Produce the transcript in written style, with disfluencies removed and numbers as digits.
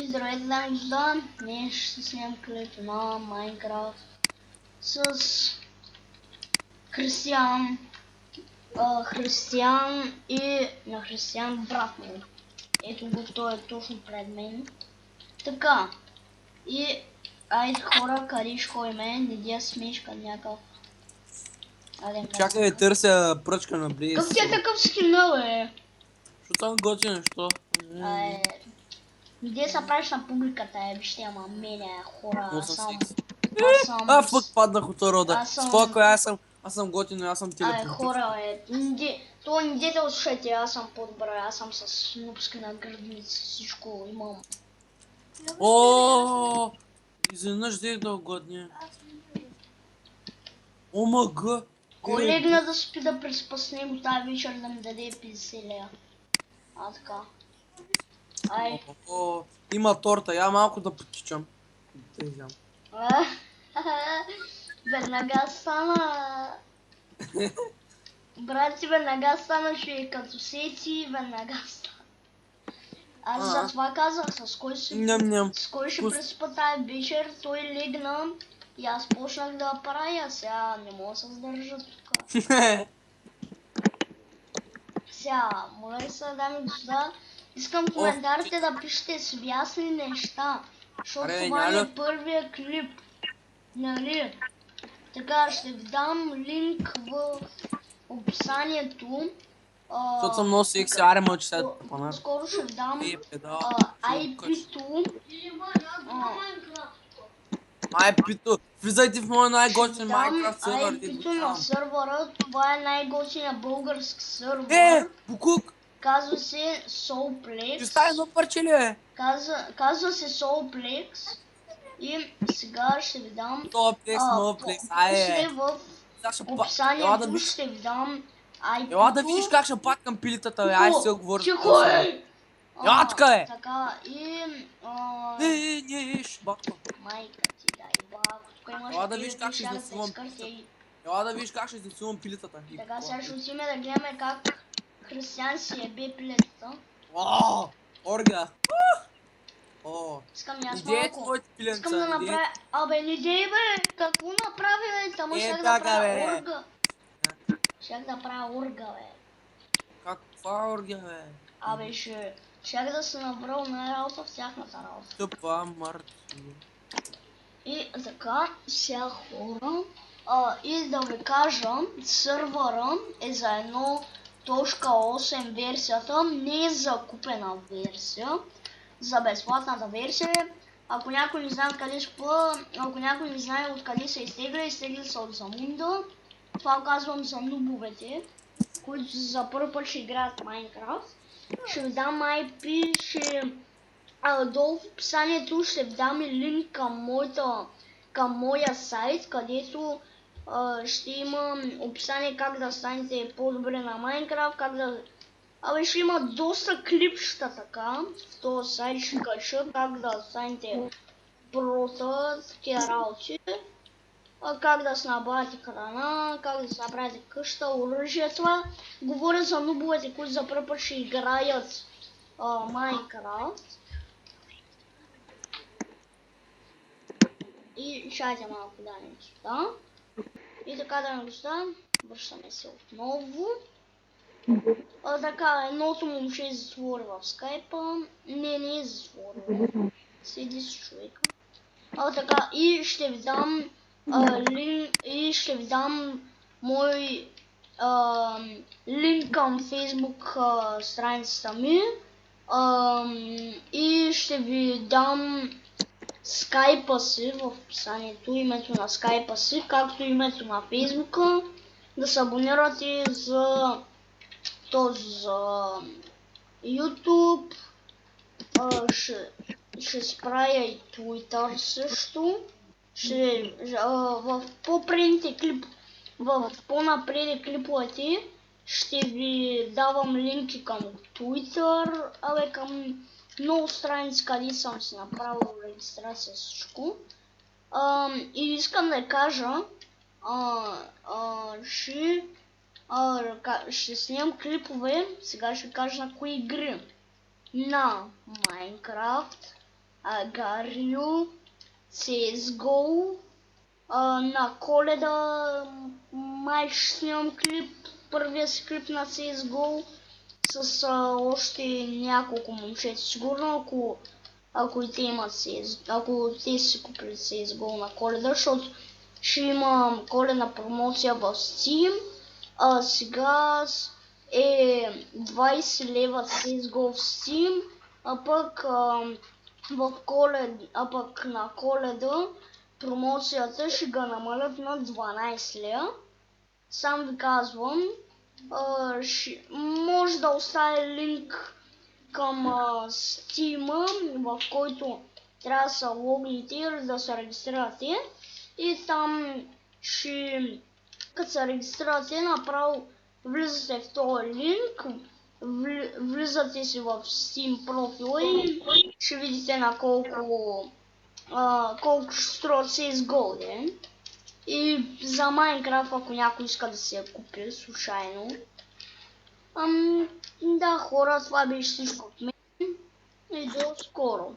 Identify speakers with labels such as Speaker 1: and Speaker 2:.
Speaker 1: Здравейте, дами и господа! Днес ще снимам клип на Майнкрафт с Християн, и на Християн брат му. Ето го, той е точно пред мен. Така, и айде хора, къде ще ходиме? Не дия смешка някакъв.
Speaker 2: Чакай, търся пръчка на Близ.
Speaker 1: Какъв ти е такъв скина, бе?
Speaker 2: Що съм готин, що?
Speaker 1: Где се правиш на публиката, вижте, ама мене хора, аз съм...
Speaker 2: Фък, паднах от рода. Спокой, аз съм готин, но аз съм телепортир.
Speaker 1: Хора, то не дете слушайте, аз съм по-добра, аз съм с нубски наградници, всичко имам.
Speaker 2: О, изведнъж взех да угодня. Омага!
Speaker 1: Кой легна да спи да преспа с него тази вечер да ми даде 50 лея? Така. Ай.
Speaker 2: Има торта, я малко да потичам.
Speaker 1: Веднага стана. Брат си веднага стана, че като сети, веднага стана. Аз затова казах, с кой ще преспа тази вечер, той легна и аз почнах да правя, сега не мога да се сдържа тук. Сега, моля ли са, дами и господа, искам коментарите да пишете с ясни неща, защото това е първия клип, нали? Така, ще ви дам линк в описанието.
Speaker 2: Защото съм много секси, аре мълчи сега.
Speaker 1: Скоро ще ви дам IP-то.
Speaker 2: IP-то, влизайте в моя най-готин Майнкрафт сервер.
Speaker 1: IP-то на сървъра, това е най-готиния български сървър.
Speaker 2: Букук!
Speaker 1: Казва се Soulplex.
Speaker 2: Ще стане едно парче ли е?
Speaker 1: Казва се Soulplex. И сега ще ви дам...
Speaker 2: Soulplex,
Speaker 1: после в описанието ще ви дам IP-то.
Speaker 2: Ела да видиш как ще паткам пилитата, бе, ай се говори.
Speaker 1: Тихо е!
Speaker 2: Ела така е!
Speaker 1: Така, и...
Speaker 2: батко.
Speaker 1: Майка ти дай, бако, тук имаш...
Speaker 2: Ела да видиш как ще засувам пилитата. Ела да видиш как ще засувам пилитата.
Speaker 1: Така, сега ще отиме да гледаме как Християн си ебе пилетата.
Speaker 2: Орга!
Speaker 1: Искам аз малко. Искам да направя... Абе, не дей, бе! Какво направи, бе? Тама щях да правя орга. Щях да правя орга, бе.
Speaker 2: Каква орга, бе?
Speaker 1: Абе, щях да се набрал на работа в тяхната работа.
Speaker 2: Тъпа марти.
Speaker 1: И така, сега хора. И да ви кажа, сървъра е за 1.8 версията, не е за купена версия. За безплатната версия. Ако някой не знае откъде спа, ако някой не знае откъде се изтегли са от Замунда. Това казвам за нубовете, които за първ път ще играят Майнкрафт. Ще ви дам IP, долу в описанието ще ви дам и линк към моя сайт, където ще има описание как да станете по-добре на Майнкрафт, как да... Абе, ще има доста клипчета така, в този сайт ще кача как да станете прота, такива работи, как да се набавяте храна, как да се направите къща, оръжие. Това говоря за нубовете, които за първи път ще играят Майнкрафт. И чайте малко, дами и господа. И така, дами и господа, връщаме се отново. Така, едното момче затвори в скайпа. Не е затворило. Седи с човека. Така, и ще ви дам мой линк към фейсбук страницата ми. И ще ви дам скайпа си в описанието, името на скайпа си, както името на фейсбука. Да се абонирате за YouTube, ще справя и Twitter също. В по-напреди клиповете ще ви давам линки към Twitter, към много страници, къде съм си направил регистрация всичко. И искам да кажа, ще снимам клипове, сега ще кажа на кои игри. На Майнкрафт, Гарио, CSGO. На Коледа май ще снимам клип, първия си клип на CSGO с още няколко момчета. Сигурно ако и те имат ако те си купили CSGO на Коледа, защото ще има коледна промоция в Steam. Сега е 20 лева CSGO в Steam, пък на Коледа промоцията ще го намалят на 12 лева. Сам ви казвам, може да оставя линк към Steam, в който трябва да се логните или да се регистрирате. И там като се регистрирате, направо влизате в този линк, влизате си в Steam профила и ще видите на колко ще струва CSGO. И за Minecraft, ако някой иска да се я купи случайно. Да, хора, това беше всичко от мен и до скоро.